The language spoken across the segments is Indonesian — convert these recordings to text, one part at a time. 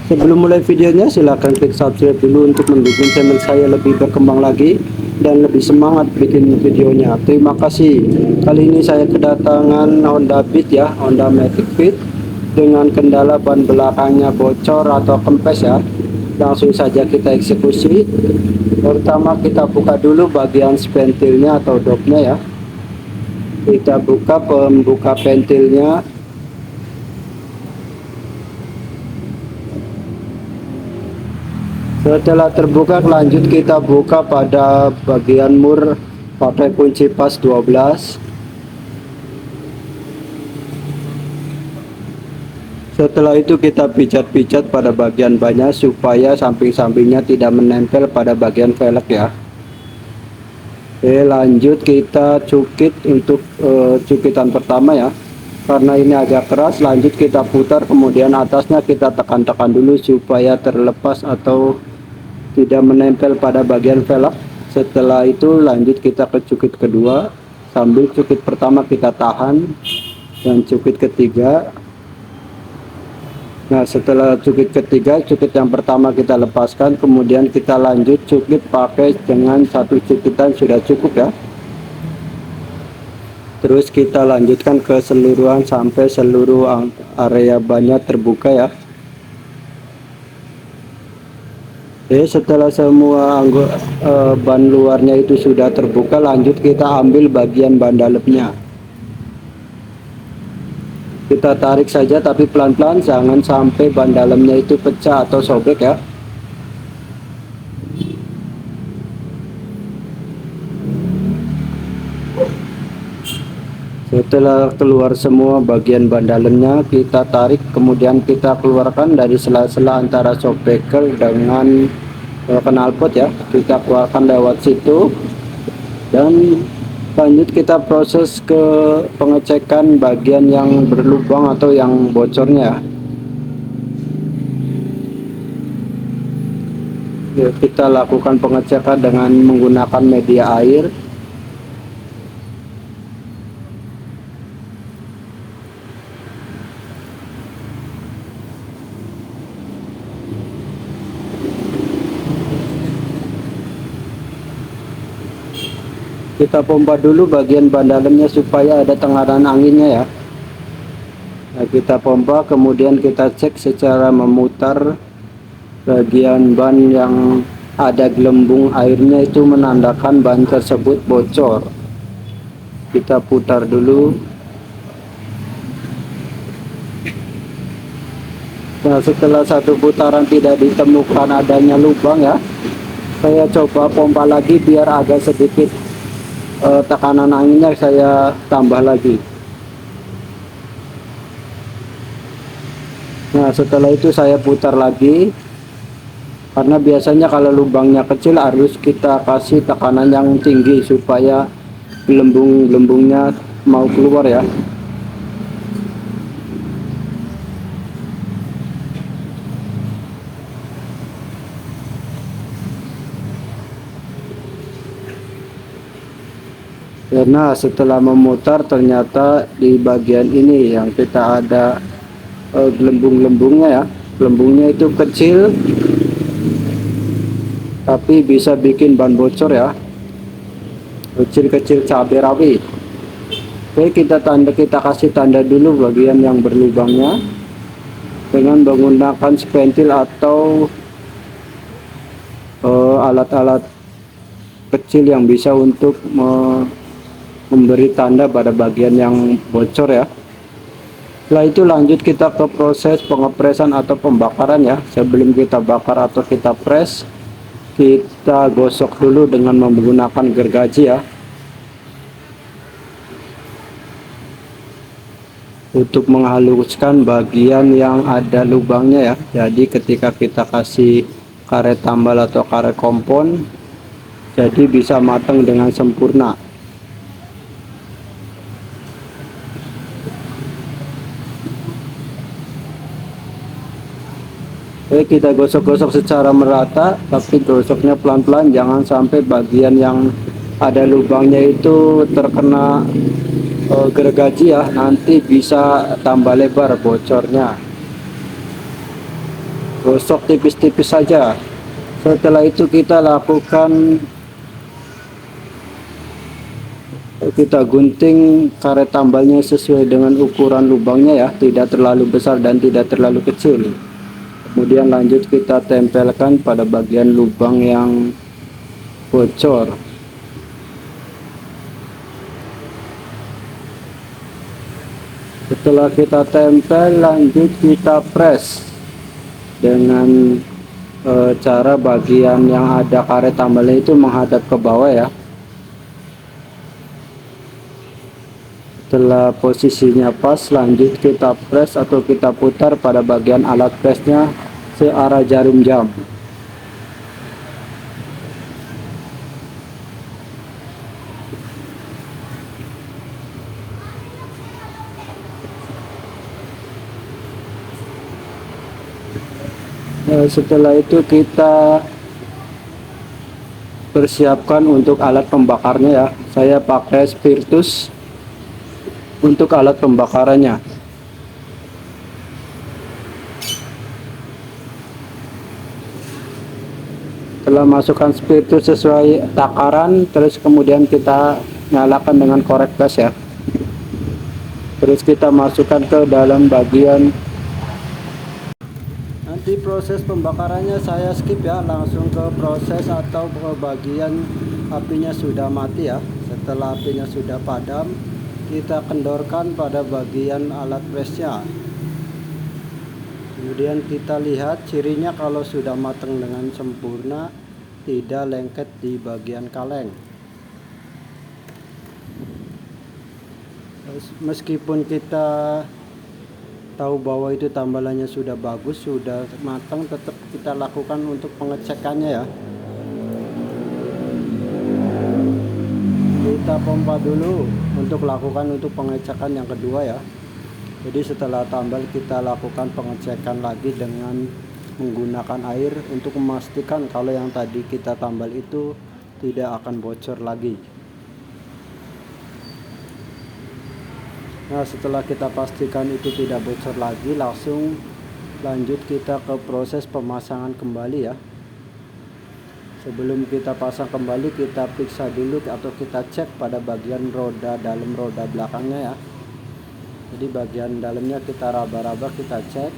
Sebelum mulai videonya, silahkan klik subscribe dulu untuk mendukung channel saya lebih berkembang lagi dan lebih semangat bikin videonya. Terima kasih. Kali ini saya kedatangan Honda Beat ya, Honda Matic Beat dengan kendala ban belakangnya bocor atau kempes ya. Langsung saja kita eksekusi. Pertama kita buka dulu bagian ventilnya atau dopnya ya. Kita buka pembuka ventilnya. Setelah terbuka, lanjut kita buka pada bagian mur pakai kunci pas 12. Setelah itu kita pijat-pijat pada bagian bannya supaya samping-sampingnya tidak menempel pada bagian velg ya. Oke, lanjut kita cukit untuk cukitan pertama ya. Karena ini agak keras, lanjut kita putar, kemudian atasnya kita tekan-tekan dulu supaya terlepas atau tidak menempel pada bagian velg. Setelah itu lanjut kita ke cukit kedua, sambil cukit pertama kita tahan dan cukit ketiga. Nah, setelah cukit ketiga, cukit yang pertama kita lepaskan, kemudian kita lanjut cukit pakai dengan satu cukitan sudah cukup ya. Terus kita lanjutkan keseluruhan sampai seluruh area bannya terbuka ya. Oke, setelah semua ban luarnya itu sudah terbuka, lanjut kita ambil bagian ban dalamnya. Kita tarik saja tapi pelan-pelan, jangan sampai ban dalamnya itu pecah atau sobek ya. Setelah keluar semua bagian ban dalamnya, kita tarik, kemudian kita keluarkan dari sela-sela antara shock breaker dengan knalpot ya. Kita keluarkan lewat situ dan lanjut kita proses ke pengecekan bagian yang berlubang atau yang bocornya. Ya, kita lakukan pengecekan dengan menggunakan media air. Kita pompa dulu bagian ban dalamnya supaya ada tekanan anginnya ya. Nah, kita pompa, kemudian kita cek secara memutar bagian ban yang ada gelembung airnya, itu menandakan ban tersebut bocor. Kita putar dulu. Nah, setelah satu putaran tidak ditemukan adanya lubang ya, saya coba pompa lagi biar agak sedikit tekanan anginnya saya tambah lagi. Nah, setelah itu saya putar lagi, karena biasanya kalau lubangnya kecil harus kita kasih tekanan yang tinggi supaya gelembung-gelembungnya mau keluar ya. Karena setelah memutar ternyata di bagian ini yang kita ada gelembung-gelembungnya ya. Gelembungnya itu kecil tapi bisa bikin ban bocor ya, kecil-kecil cabai rawit. Oke, kita kasih tanda dulu bagian yang berlubangnya dengan menggunakan spentil atau alat-alat kecil yang bisa untuk memberi tanda pada bagian yang bocor ya. Setelah itu lanjut kita ke proses pengepresan atau pembakaran ya. Sebelum kita bakar atau kita press, kita gosok dulu dengan menggunakan gergaji ya, untuk menghaluskan bagian yang ada lubangnya ya. Jadi ketika kita kasih karet tambal atau karet kompon, jadi bisa matang dengan sempurna. Oke, kita gosok-gosok secara merata, tapi gosoknya pelan-pelan, jangan sampai bagian yang ada lubangnya itu terkena gergaji ya, nanti bisa tambah lebar bocornya. gosok tipis-tipis saja. Setelah itu kita lakukan, kita gunting karet tambalnya sesuai dengan ukuran lubangnya ya, tidak terlalu besar dan tidak terlalu kecil. Kemudian lanjut kita tempelkan pada bagian lubang yang bocor. Setelah kita tempel, lanjut kita press dengan cara bagian yang ada karet tambalnya itu menghadap ke bawah ya. Setelah posisinya pas, lanjut kita press atau kita putar pada bagian alat pressnya searah jarum jam. Setelah itu kita persiapkan untuk alat pembakarnya ya. Saya pakai spiritus untuk alat pembakarannya. Setelah masukkan spiritus sesuai takaran, terus kemudian kita nyalakan dengan korek gas ya. Terus kita masukkan ke dalam bagian. Nanti proses pembakarannya saya skip ya, langsung ke proses atau ke bagian apinya sudah mati ya. Setelah apinya sudah padam, kita kendorkan pada bagian alat pressnya. Kemudian kita lihat cirinya kalau sudah matang dengan sempurna, tidak lengket di bagian kaleng. Meskipun kita tahu bahwa itu tambalannya sudah bagus, sudah matang, tetap kita lakukan untuk pengecekannya ya. Kita pompa dulu untuk lakukan untuk pengecekan yang kedua ya. Jadi setelah tambal kita lakukan pengecekan lagi dengan menggunakan air untuk memastikan kalau yang tadi kita tambal itu tidak akan bocor lagi. Nah, setelah kita pastikan itu tidak bocor lagi, langsung lanjut kita ke proses pemasangan kembali ya. Sebelum kita pasang kembali, kita periksa dulu atau kita cek pada bagian roda dalam, roda belakangnya ya. Jadi bagian dalamnya kita raba-raba, kita cek.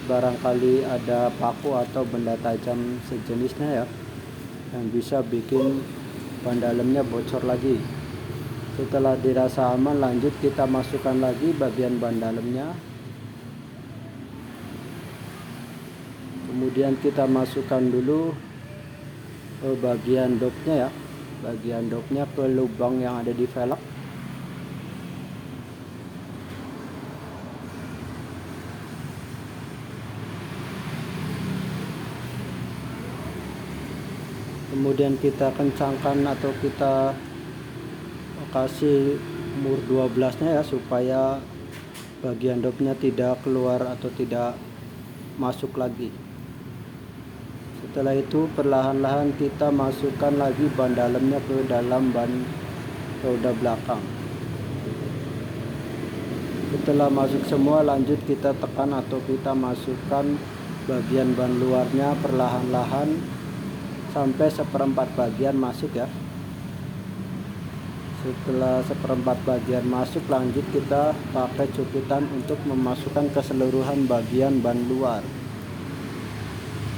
Barangkali ada paku atau benda tajam sejenisnya ya, yang bisa bikin ban dalamnya bocor lagi. Setelah dirasa aman, lanjut kita masukkan lagi bagian ban dalamnya. Kemudian kita masukkan dulu bagian dopnya ya, bagian dopnya ke lubang yang ada di velg. Kemudian kita kencangkan atau kita kasih umur 12 nya ya, supaya bagian dopnya tidak keluar atau tidak masuk lagi. Setelah itu perlahan-lahan kita masukkan lagi ban dalamnya ke dalam ban roda belakang. Setelah masuk semua, lanjut kita tekan atau kita masukkan bagian ban luarnya perlahan-lahan sampai seperempat bagian masuk ya. Setelah seperempat bagian masuk, lanjut kita pakai cukitan untuk memasukkan keseluruhan bagian ban luar.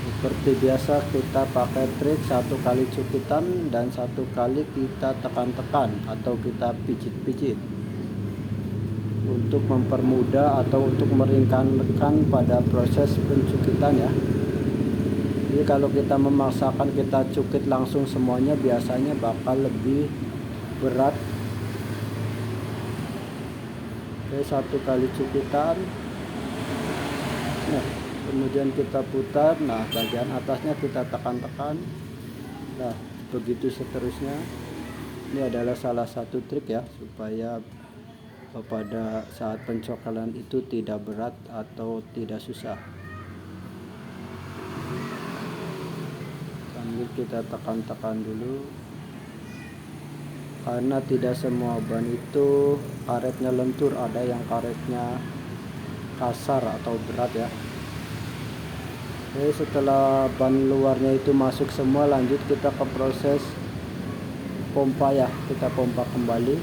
Seperti biasa kita pakai trik 1 kali cukitan dan 1 kali kita tekan-tekan atau kita pijit-pijit untuk mempermudah atau untuk meringankan pada proses pencukitan ya. Jadi kalau kita memaksakan kita cukit langsung semuanya, biasanya bakal lebih berat. Oke, 1 kali cukitan. Nah, kemudian kita putar. Nah, bagian atasnya kita tekan-tekan. Nah, begitu seterusnya. Ini adalah salah satu trik ya, supaya pada saat pencokelan itu tidak berat atau tidak susah. Sambil kita tekan-tekan dulu, karena tidak semua ban itu karetnya lentur, ada yang karetnya kasar atau berat ya. Oke, setelah ban luarnya itu masuk semua, lanjut kita ke proses pompa ya. Kita pompa kembali.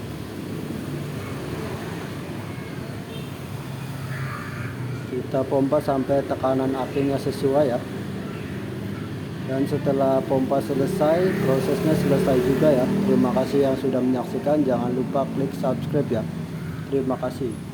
Kita pompa sampai tekanan apinya sesuai ya. Dan setelah pompa selesai, prosesnya selesai juga ya. Terima kasih yang sudah menyaksikan. Jangan lupa klik subscribe ya. Terima kasih.